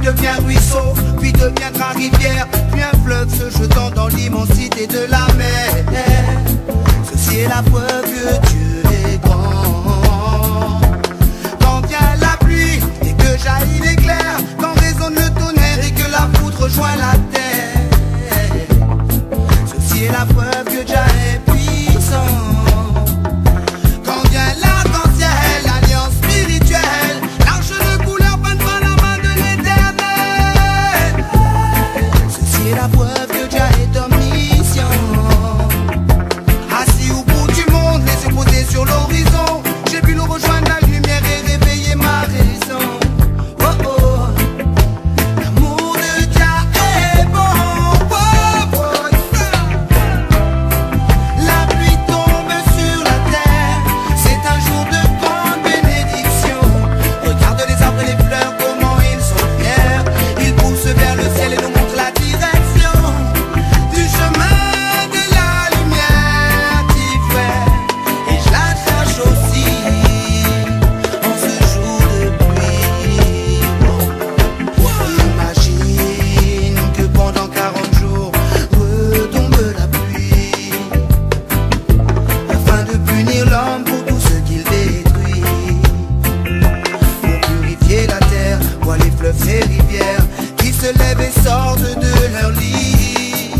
devient ruisseau, puis deviendra rivière, puis un fleuve se jetant dans l'immensité de la mer. Ceci est la preuve que Dieu est grand. Quand vient la pluie et que jaillit l'éclair, quand résonne le tonnerre et que la foudre rejoint la terre, ceci est la preuve que Dieu est puissant. Quand vient l'arc-en-ciel, l'alliance spirituelle, l'arche de couleur peinte par la main de l'Éternel, ceci est la preuve que Dieu est omniscient. Assis au bout du monde, les yeux posés sur l'horizon, j'ai vu l'eau rejoindre la lumière et réveiller ma raison. Oh oh, l'amour de Dieu est bon. Oh oh, la pluie tombe sur la terre, c'est un jour de grande bénédiction. Regarde les arbres et les fleurs, comment ils sont fiers. Ils poussent vers le ciel et nous montrent la direction du chemin de la lumière qui fait. Et je la cherche aussi en ce jour de pluie. Imagine que pendant 40 jours retombe la pluie, afin de punir l'homme pour tout ce qu'il détruit. Pour purifier la terre, voit les fleuves et rivières qui se lèvent et sortent de leur lit,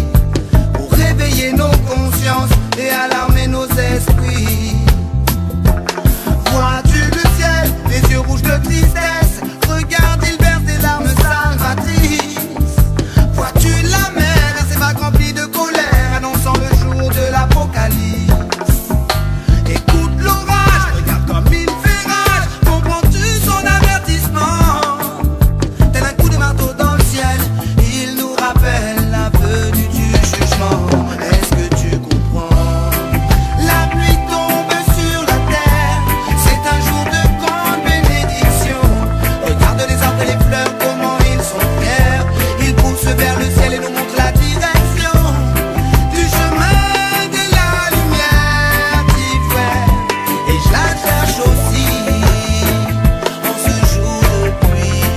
pour réveiller nos consciences et alarmer nos esprits. Vois-tu le ciel, les yeux rouges de tristesse, regarde, il verse des larmes salvatrices. Vois-tu la mer, ses vagues remplies de colère, annonçant le jour de l'apocalypse. Écoute l'orage, regarde comme il fait rage, comprends-tu son avertissement? Tel un coup de marteau dans le ciel, il nous rappelle la venue du jugement. Est-ce que tu comprends? La pluie tombe sur la terre, c'est un jour de grande bénédiction. Regarde les arbres et les fleurs, comment ils sont fiers. Ils poussent vers le ciel et nous montrent la direction du chemin de la lumière qui fait. Et je la cherche aussi en ce jour de pluie.